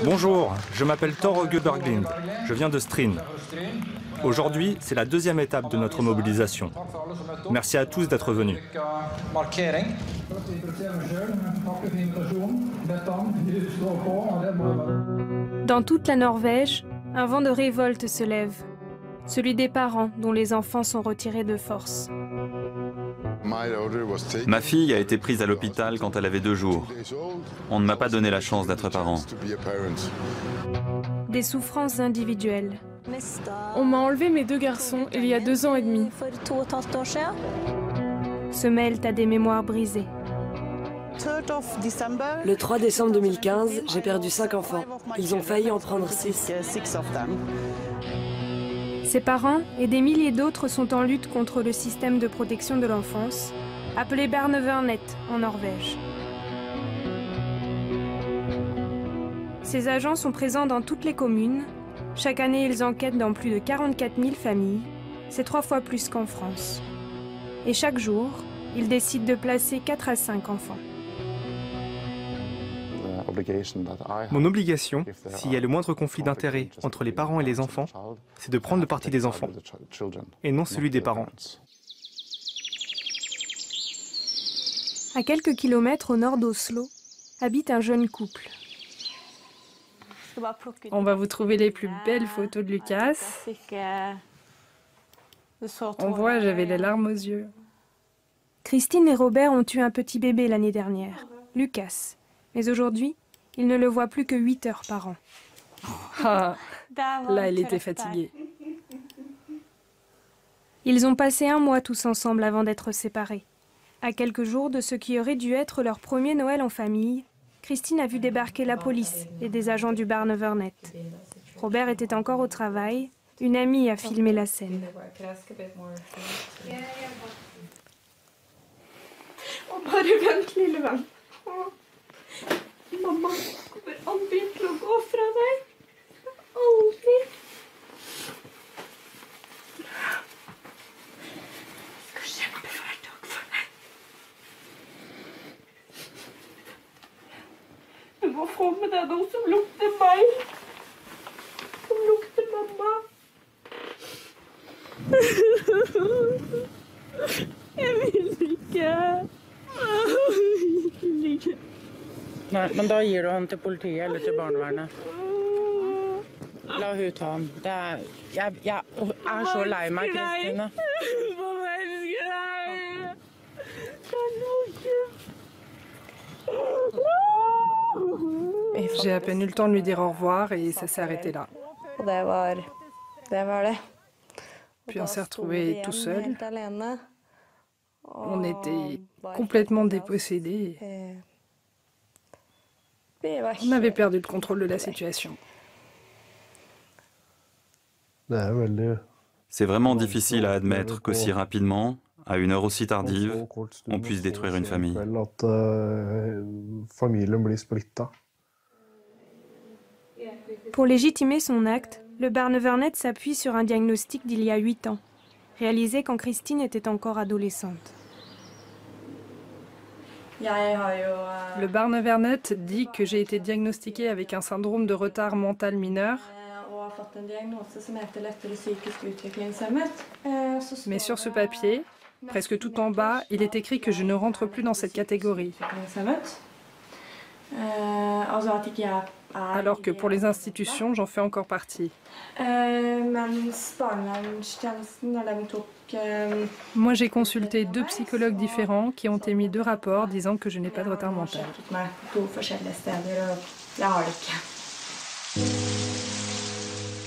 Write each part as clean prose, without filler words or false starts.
Bonjour, je m'appelle Thor Åge Berglind, je viens de Stryn. Aujourd'hui, c'est la deuxième étape de notre mobilisation. Merci à tous d'être venus. Dans toute la Norvège, un vent de révolte se lève. Celui des parents dont les enfants sont retirés de force. Ma fille a été prise à l'hôpital quand elle avait 2 jours. On ne m'a pas donné la chance d'être parent. Des souffrances individuelles. On m'a enlevé mes 2 garçons il y a 2 ans et demi. Se mêlent à des mémoires brisées. Le 3 décembre 2015, j'ai perdu 5 enfants. Ils ont failli en prendre 6. Ses parents et des milliers d'autres sont en lutte contre le système de protection de l'enfance, appelé Barnevernet en Norvège. Ces agents sont présents dans toutes les communes. Chaque année, ils enquêtent dans plus de 44 000 familles. C'est 3 fois plus qu'en France. Et chaque jour, ils décident de placer 4 à 5 enfants. Mon obligation, s'il y a le moindre conflit d'intérêts entre les parents et les enfants, c'est de prendre le parti des enfants, et non celui des parents. À quelques kilomètres au nord d'Oslo, habite un jeune couple. On va vous trouver les plus belles photos de Lucas. On voit, j'avais les larmes aux yeux. Christine et Robert ont eu un petit bébé l'année dernière, Lucas. Mais aujourd'hui, ils ne le voient plus que 8 heures par an. Ah, là, elle était fatiguée. Ils ont passé 1 mois tous ensemble avant d'être séparés. À quelques jours de ce qui aurait dû être leur premier Noël en famille, Christine a vu débarquer la police et des agents du Barnevernet. Robert était encore au travail. Une amie a filmé la scène. Mamma kommer aldri til å gå fra deg. Aldri. Jeg skal kjempe hver dag for deg. Du må få med deg noe som lukter meg. Som lukter mamma. Jeg vil ikke. Jeg vil ikke. Nei, men da gir du han til politiet eller til barnevernet. La hun ta han. Jeg er så lei meg, Kristine. J'ai à peine eu le temps de lui dire au revoir et ça s'est arrêté là. Puis on s'est retrouvés tout seuls. On était complètement dépossédés. On avait perdu le contrôle de la situation. C'est vraiment difficile à admettre qu'aussi rapidement, à une heure aussi tardive, on puisse détruire une famille. Pour légitimer son acte, le Barnevernet s'appuie sur un diagnostic d'il y a 8 ans, réalisé quand Christine était encore adolescente. Le Barnevernet dit que j'ai été diagnostiquée avec un syndrome de retard mental mineur. Mais sur ce papier, presque tout en bas, il est écrit que je ne rentre plus dans cette catégorie. Alors que pour les institutions, j'en fais encore partie. Moi, j'ai consulté 2 psychologues différents qui ont émis 2 rapports disant que je n'ai pas de retard mental.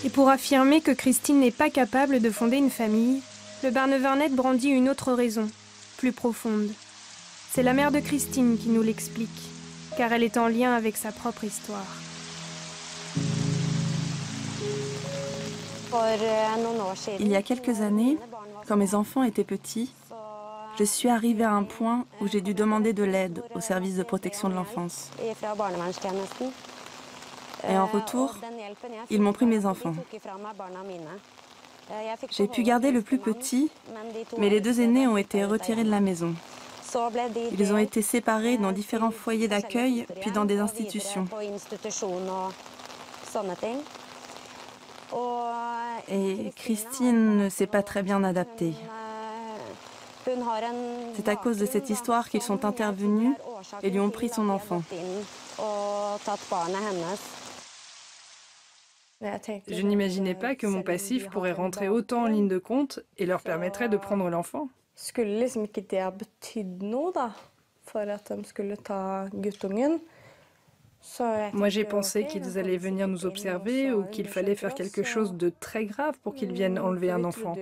Et pour affirmer que Christine n'est pas capable de fonder une famille, le Barnevernet brandit une autre raison, plus profonde. C'est la mère de Christine qui nous l'explique, car elle est en lien avec sa propre histoire. Il y a quelques années, quand mes enfants étaient petits, je suis arrivée à un point où j'ai dû demander de l'aide au service de protection de l'enfance. Et en retour, ils m'ont pris mes enfants. J'ai pu garder le plus petit, mais les 2 aînés ont été retirés de la maison. Ils ont été séparés dans différents foyers d'accueil, puis dans des institutions. Et Christine ne s'est pas très bien adaptée. C'est à cause de cette histoire qu'ils sont intervenus et lui ont pris son enfant. Je n'imaginais pas que mon passif pourrait rentrer autant en ligne de compte et leur permettrait de prendre l'enfant. Moi, j'ai pensé qu'ils allaient venir nous observer ou qu'il fallait faire quelque chose de très grave pour qu'ils viennent enlever un enfant.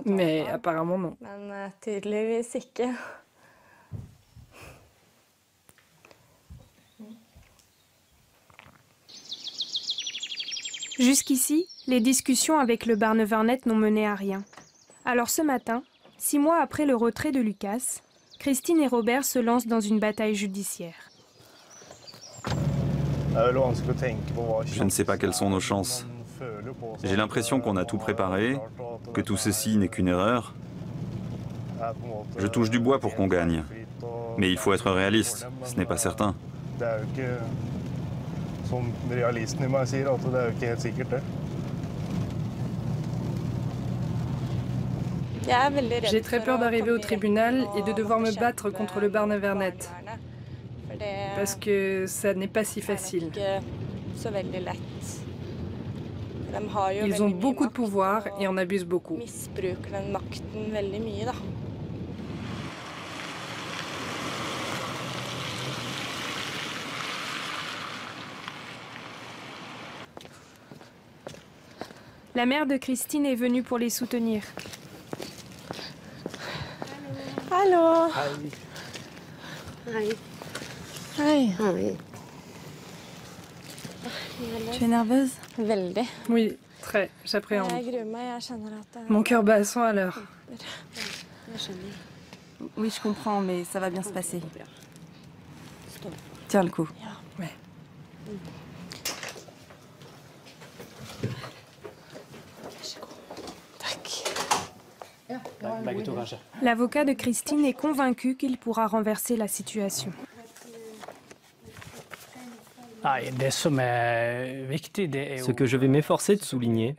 Mais apparemment, non. Jusqu'ici, les discussions avec le Barnevernet n'ont mené à rien. Alors ce matin, 6 mois après le retrait de Lucas, Christine et Robert se lancent dans une bataille judiciaire. Je ne sais pas quelles sont nos chances. J'ai l'impression qu'on a tout préparé, que tout ceci n'est qu'une erreur. Je touche du bois pour qu'on gagne. Mais il faut être réaliste, ce n'est pas certain. J'ai très peur d'arriver au tribunal et de devoir me battre contre le Barnevernet. Parce que ça n'est pas si facile. Ils ont beaucoup de pouvoir et en abusent beaucoup. La mère de Christine est venue pour les soutenir. Allô. Tu es nerveuse? Oui, très. J'appréhende. Mon cœur bat à 100 à l'heure. Oui, je comprends, mais ça va bien se passer. Tiens le coup. Ouais. L'avocat de Christine est convaincu qu'il pourra renverser la situation. Ce que je vais m'efforcer de souligner,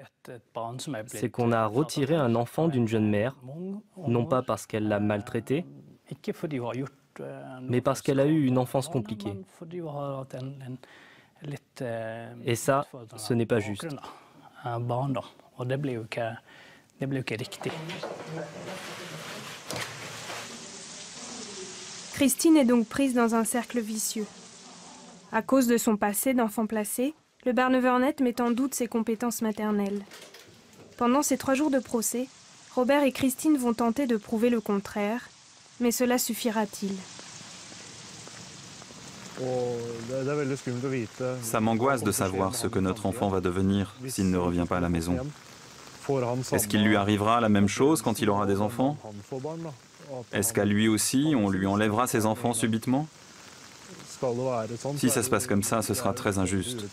c'est qu'on a retiré un enfant d'une jeune mère, non pas parce qu'elle l'a maltraité, mais parce qu'elle a eu une enfance compliquée. Et ça, ce n'est pas juste. Christine est donc prise dans un cercle vicieux. À cause de son passé d'enfant placé, le Barnevernet met en doute ses compétences maternelles. Pendant ces 3 jours de procès, Robert et Christine vont tenter de prouver le contraire, mais cela suffira-t-il? Ça m'angoisse de savoir ce que notre enfant va devenir s'il ne revient pas à la maison. Est-ce qu'il lui arrivera la même chose quand il aura des enfants? Est-ce qu'à lui aussi, on lui enlèvera ses enfants subitement? Si ça se passe comme ça, ce sera très injuste.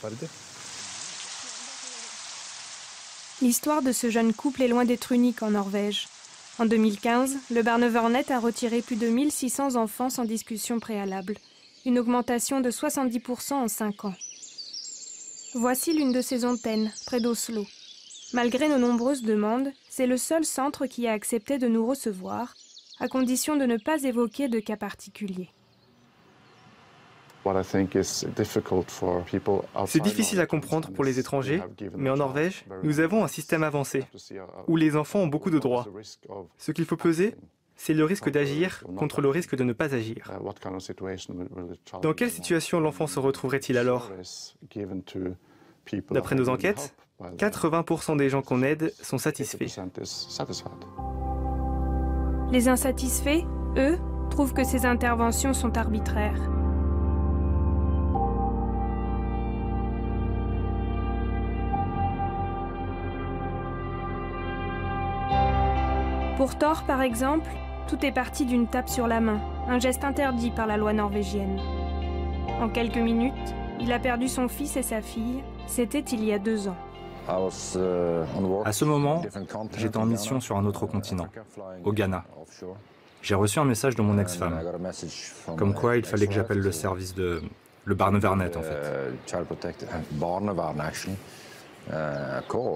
L'histoire de ce jeune couple est loin d'être unique en Norvège. En 2015, le Barnevernet a retiré plus de 1600 enfants sans discussion préalable, une augmentation de 70% en 5 ans. Voici l'une de ces antennes, près d'Oslo. Malgré nos nombreuses demandes, c'est le seul centre qui a accepté de nous recevoir, à condition de ne pas évoquer de cas particuliers. C'est difficile à comprendre pour les étrangers, mais en Norvège, nous avons un système avancé, où les enfants ont beaucoup de droits. Ce qu'il faut peser, c'est le risque d'agir contre le risque de ne pas agir. Dans quelle situation l'enfant se retrouverait-il alors? D'après nos enquêtes, 80% des gens qu'on aide sont satisfaits. Les insatisfaits, eux, trouvent que ces interventions sont arbitraires. Pour Thor, par exemple, tout est parti d'une tape sur la main, un geste interdit par la loi norvégienne. En quelques minutes, il a perdu son fils et sa fille, c'était il y a 2 ans. À ce moment, j'étais en mission sur un autre continent, au Ghana. J'ai reçu un message de mon ex-femme, comme quoi il fallait que j'appelle le service de... le Barnevernet, en fait.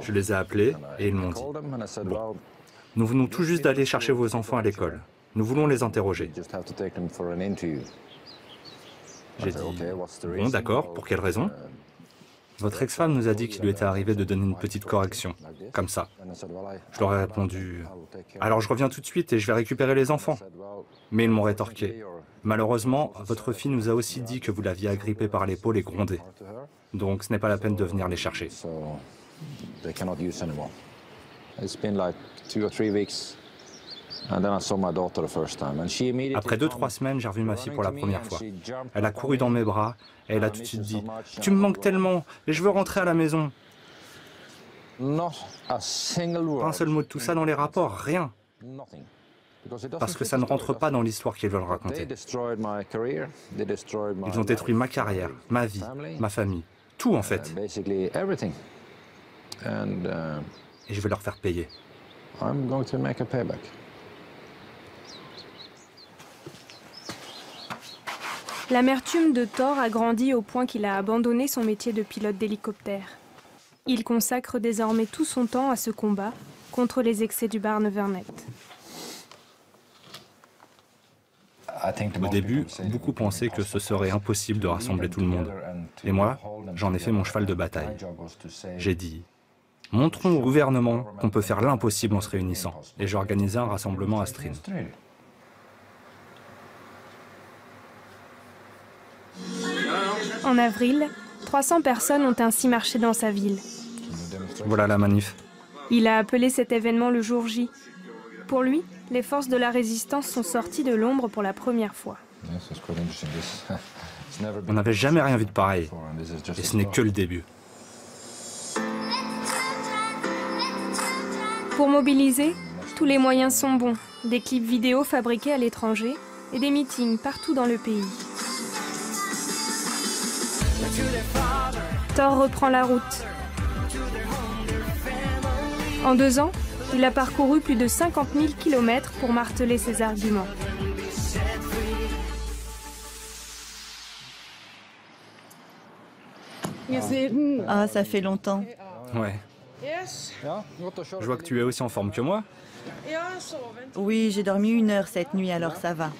Je les ai appelés et ils m'ont dit « Bon, nous venons tout juste d'aller chercher vos enfants à l'école. Nous voulons les interroger. » J'ai dit « Bon, d'accord, pour quelle raison ?» Votre ex-femme nous a dit qu'il lui était arrivé de donner une petite correction, comme ça. Je leur ai répondu « Alors je reviens tout de suite et je vais récupérer les enfants. » Mais ils m'ont rétorqué « Malheureusement, votre fille nous a aussi dit que vous l'aviez agrippée par l'épaule et grondée. Donc ce n'est pas la peine de venir les chercher. » Après 2-3 semaines, j'ai revu ma fille pour la première fois. Elle a couru dans mes bras et elle a tout de suite dit « Tu me manques tellement et je veux rentrer à la maison. » Pas un seul mot de tout ça dans les rapports, rien. Parce que ça ne rentre pas dans l'histoire qu'ils veulent raconter. Ils ont détruit ma carrière, ma vie, ma famille, tout en fait. Et je vais leur faire payer. L'amertume de Thor a grandi au point qu'il a abandonné son métier de pilote d'hélicoptère. Il consacre désormais tout son temps à ce combat contre les excès du Barnevernet. Au début, beaucoup pensaient que ce serait impossible de rassembler tout le monde. Et moi, j'en ai fait mon cheval de bataille. J'ai dit, montrons au gouvernement qu'on peut faire l'impossible en se réunissant. Et j'ai organisé un rassemblement à Stryn. En avril, 300 personnes ont ainsi marché dans sa ville. Voilà la manif. Il a appelé cet événement le jour J. Pour lui, les forces de la résistance sont sorties de l'ombre pour la première fois. On n'avait jamais rien vu de pareil. Et ce n'est que le début. Pour mobiliser, tous les moyens sont bons. Des clips vidéo fabriqués à l'étranger et des meetings partout dans le pays. Thor reprend la route. En 2 ans, il a parcouru plus de 50 000 km pour marteler ses arguments. Ah, ça fait longtemps. Ouais. Je vois que tu es aussi en forme que moi. Oui, j'ai dormi 1 heure cette nuit, alors ça va.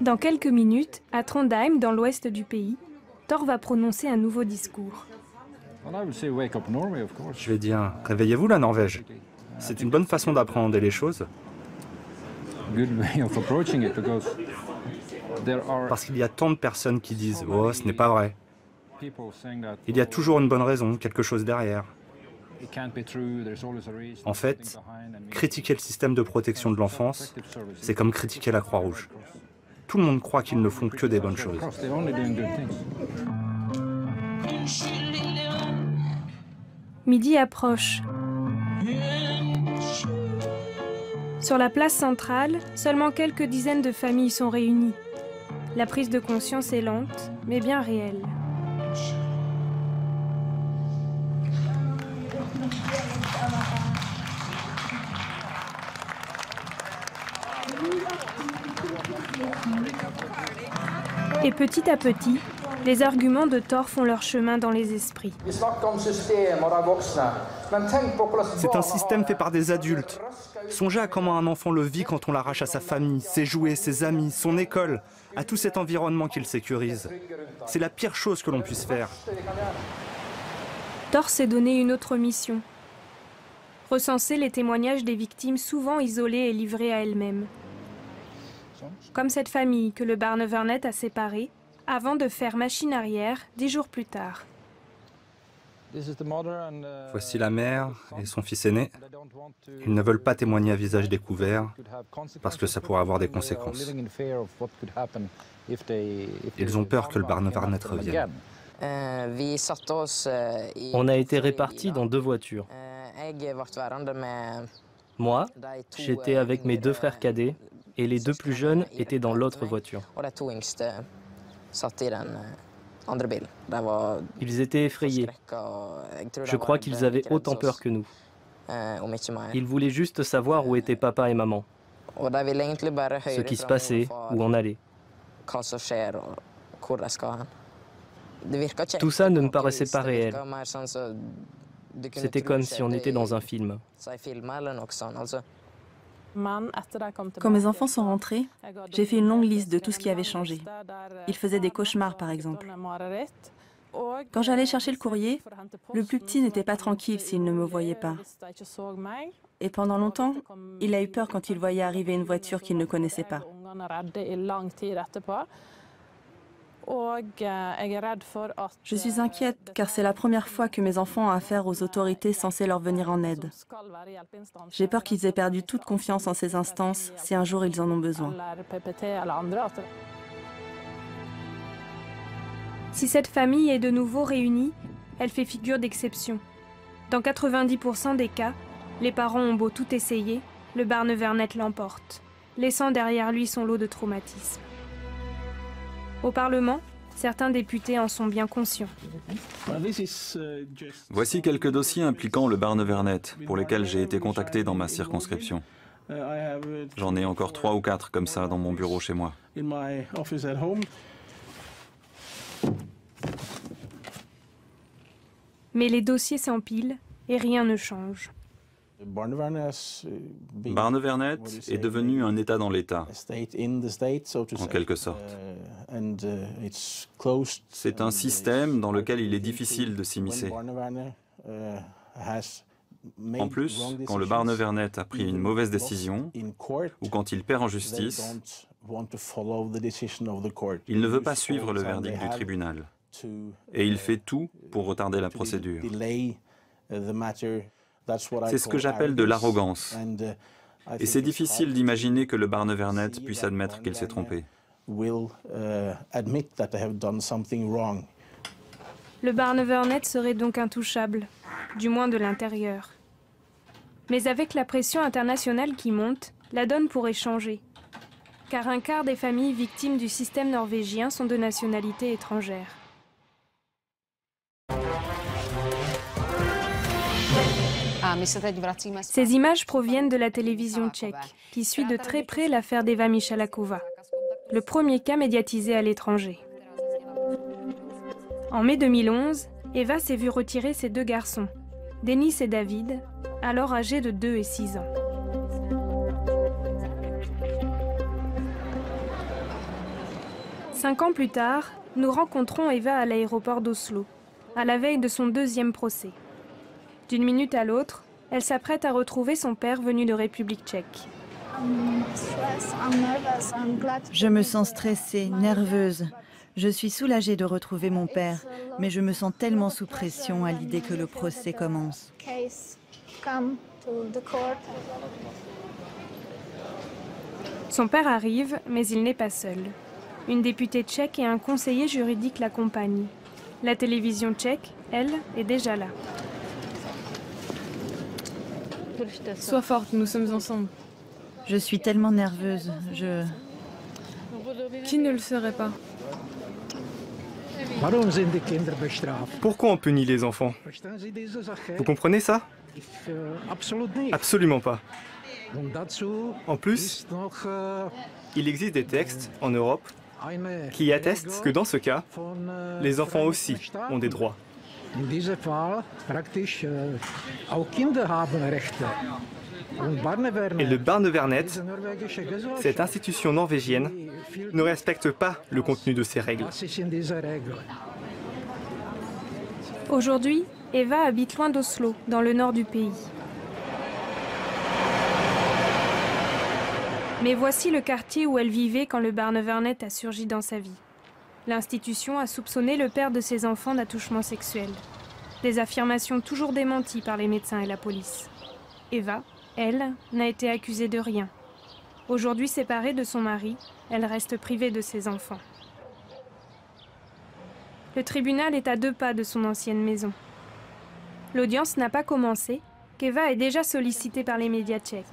Dans quelques minutes, à Trondheim, dans l'ouest du pays, Thor va prononcer un nouveau discours. Je vais dire, réveillez-vous la Norvège. C'est une bonne façon d'appréhender les choses. Parce qu'il y a tant de personnes qui disent « Oh, ce n'est pas vrai ». Il y a toujours une bonne raison, quelque chose derrière. En fait, critiquer le système de protection de l'enfance, c'est comme critiquer la Croix-Rouge. Tout le monde croit qu'ils ne font que des bonnes choses. Midi approche. Sur la place centrale, seulement quelques dizaines de familles sont réunies. La prise de conscience est lente, mais bien réelle. Et petit à petit, les arguments de Thor font leur chemin dans les esprits. C'est un système fait par des adultes. Songez à comment un enfant le vit quand on l'arrache à sa famille, ses jouets, ses amis, son école, à tout cet environnement qu'il sécurise. C'est la pire chose que l'on puisse faire. Thor s'est donné une autre mission. Recenser les témoignages des victimes souvent isolées et livrées à elles-mêmes. Comme cette famille que le Barnevernet a séparée, avant de faire machine arrière 10 jours plus tard. Voici la mère et son fils aîné. Ils ne veulent pas témoigner à visage découvert parce que ça pourrait avoir des conséquences. Ils ont peur que le Barnevernet revienne. On a été répartis dans 2 voitures. Moi, j'étais avec mes 2 frères cadets et les 2 plus jeunes étaient dans l'autre voiture. Ils étaient effrayés. Je crois qu'ils avaient autant peur que nous. Ils voulaient juste savoir où étaient papa et maman, ce qui se passait, où on allait. Tout ça ne me paraissait pas réel. C'était comme si on était dans un film. Quand mes enfants sont rentrés, j'ai fait une longue liste de tout ce qui avait changé. Ils faisaient des cauchemars, par exemple. Quand j'allais chercher le courrier, le plus petit n'était pas tranquille s'il ne me voyait pas. Et pendant longtemps, il a eu peur quand il voyait arriver une voiture qu'il ne connaissait pas. Je suis inquiète car c'est la première fois que mes enfants ont affaire aux autorités censées leur venir en aide. J'ai peur qu'ils aient perdu toute confiance en ces instances si un jour ils en ont besoin. Si cette famille est de nouveau réunie, elle fait figure d'exception. Dans 90% des cas, les parents ont beau tout essayer, le Barnevernet l'emporte, laissant derrière lui son lot de traumatismes. Au Parlement, certains députés en sont bien conscients. Voici quelques dossiers impliquant le Barnevernet pour lesquels j'ai été contacté dans ma circonscription. J'en ai encore 3 ou 4 comme ça dans mon bureau chez moi. Mais les dossiers s'empilent et rien ne change. Barnevernet est devenu un État dans l'État, en quelque sorte. C'est un système dans lequel il est difficile de s'immiscer. En plus, quand le Barnevernet a pris une mauvaise décision, ou quand il perd en justice, il ne veut pas suivre le verdict du tribunal. Et il fait tout pour retarder la procédure. C'est ce que j'appelle de l'arrogance. Et c'est difficile d'imaginer que le Barnevernet puisse admettre qu'il s'est trompé. Le Barnevernet serait donc intouchable, du moins de l'intérieur. Mais avec la pression internationale qui monte, la donne pourrait changer. Car un quart des familles victimes du système norvégien sont de nationalité étrangère. Ces images proviennent de la télévision tchèque, qui suit de très près l'affaire d'Eva Michaláková, le premier cas médiatisé à l'étranger. En mai 2011, Eva s'est vue retirer ses 2 garçons, Denis et David, alors âgés de 2 et 6 ans. Cinq ans plus tard, nous rencontrons Eva à l'aéroport d'Oslo, à la veille de son 2e procès. D'une minute à l'autre, elle s'apprête à retrouver son père venu de République tchèque. Je me sens stressée, nerveuse. Je suis soulagée de retrouver mon père, mais je me sens tellement sous pression à l'idée que le procès commence. Son père arrive, mais il n'est pas seul. Une députée tchèque et un conseiller juridique l'accompagnent. La télévision tchèque, elle, est déjà là. Sois forte, nous sommes ensemble. Je suis tellement nerveuse, Qui ne le serait pas? Pourquoi on punit les enfants? Vous comprenez ça? Absolument pas. En plus, il existe des textes en Europe qui attestent que dans ce cas, les enfants aussi ont des droits. Et le Barnevernet, cette institution norvégienne, ne respecte pas le contenu de ces règles. Aujourd'hui, Eva habite loin d'Oslo, dans le nord du pays. Mais voici le quartier où elle vivait quand le Barnevernet a surgi dans sa vie. L'institution a soupçonné le père de ses enfants d'attouchement sexuel. Des affirmations toujours démenties par les médecins et la police. Eva, elle, n'a été accusée de rien. Aujourd'hui séparée de son mari, elle reste privée de ses enfants. Le tribunal est à 2 pas de son ancienne maison. L'audience n'a pas commencé, qu'Eva est déjà sollicitée par les médias tchèques.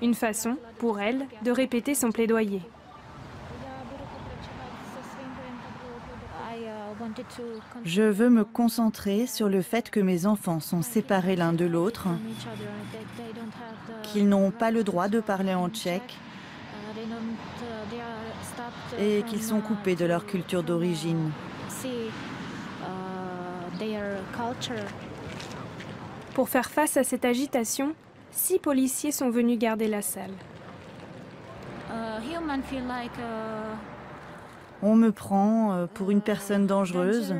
Une façon, pour elle, de répéter son plaidoyer. Je veux me concentrer sur le fait que mes enfants sont séparés l'un de l'autre, qu'ils n'ont pas le droit de parler en tchèque et qu'ils sont coupés de leur culture d'origine. Pour faire face à cette agitation, 6 policiers sont venus garder la salle. On me prend pour une personne dangereuse,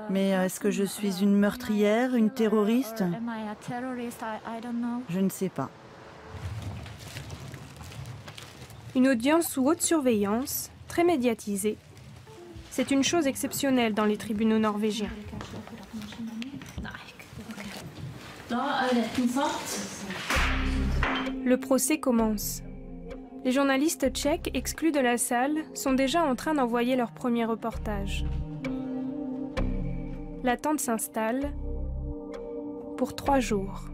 mais est-ce que je suis une meurtrière, une terroriste? Je ne sais pas. Une audience sous haute surveillance, très médiatisée. C'est une chose exceptionnelle dans les tribunaux norvégiens. Le procès commence. Les journalistes tchèques exclus de la salle sont déjà en train d'envoyer leur premier reportage. L'attente s'installe pour 3 jours.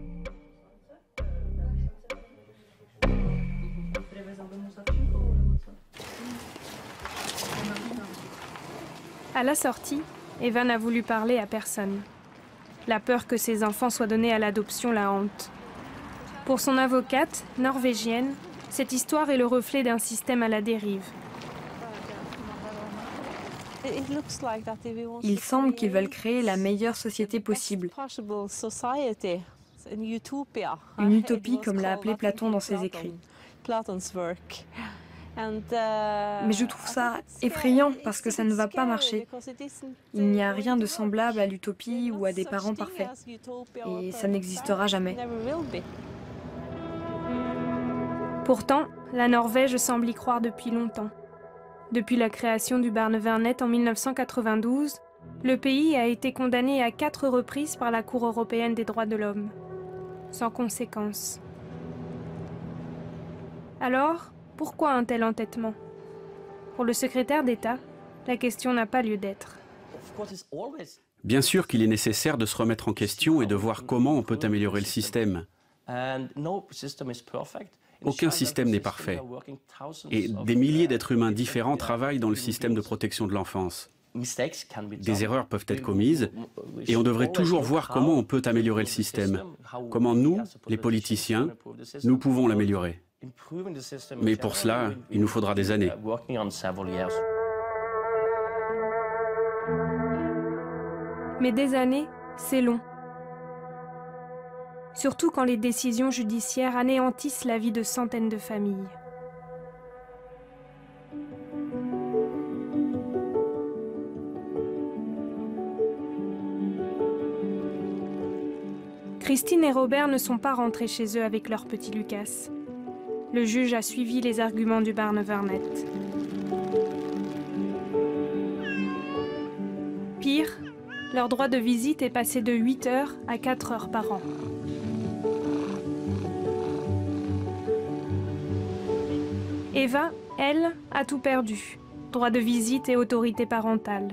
À la sortie, Eva n'a voulu parler à personne. La peur que ses enfants soient donnés à l'adoption la hante. Pour son avocate, norvégienne, cette histoire est le reflet d'un système à la dérive. Il semble qu'ils veulent créer la meilleure société possible. Une utopie, comme l'a appelé Platon dans ses écrits. Mais je trouve ça effrayant parce que ça ne va pas marcher. Il n'y a rien de semblable à l'utopie ou à des parents parfaits. Et ça n'existera jamais. Pourtant, la Norvège semble y croire depuis longtemps. Depuis la création du Barnevernet en 1992, le pays a été condamné à 4 reprises par la Cour européenne des droits de l'homme, sans conséquence. Alors, pourquoi un tel entêtement? Pour le secrétaire d'État, la question n'a pas lieu d'être. Bien sûr qu'il est nécessaire de se remettre en question et de voir comment on peut améliorer le système. Aucun système n'est parfait. Et des milliers d'êtres humains différents travaillent dans le système de protection de l'enfance. Des erreurs peuvent être commises et on devrait toujours voir comment on peut améliorer le système. Comment nous, les politiciens, nous pouvons l'améliorer. Mais pour cela, il nous faudra des années. Mais des années, c'est long. Surtout quand les décisions judiciaires anéantissent la vie de centaines de familles. Christine et Robert ne sont pas rentrés chez eux avec leur petit Lucas. Le juge a suivi les arguments du Barnevernet. Pire, leur droit de visite est passé de 8 heures à 4 heures par an. Eva, elle, a tout perdu. Droit de visite et autorité parentale.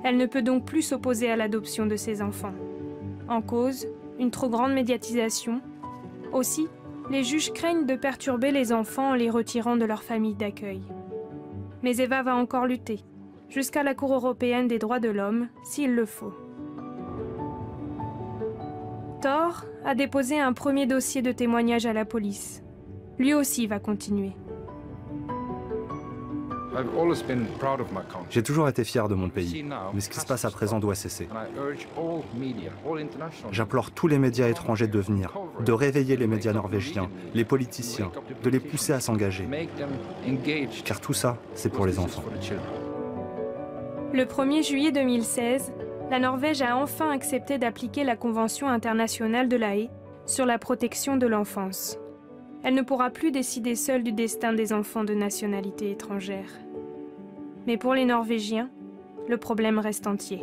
Elle ne peut donc plus s'opposer à l'adoption de ses enfants. En cause, une trop grande médiatisation. Aussi, les juges craignent de perturber les enfants en les retirant de leur famille d'accueil. Mais Eva va encore lutter, jusqu'à la Cour européenne des droits de l'homme, s'il le faut. Thor a déposé un premier dossier de témoignage à la police. Lui aussi va continuer. J'ai toujours été fier de mon pays, mais ce qui se passe à présent doit cesser. J'implore tous les médias étrangers de venir, de réveiller les médias norvégiens, les politiciens, de les pousser à s'engager. Car tout ça, c'est pour les enfants. Le 1er juillet 2016, la Norvège a enfin accepté d'appliquer la Convention internationale de La Haye sur la protection de l'enfance. Elle ne pourra plus décider seule du destin des enfants de nationalité étrangère. Mais pour les Norvégiens, le problème reste entier.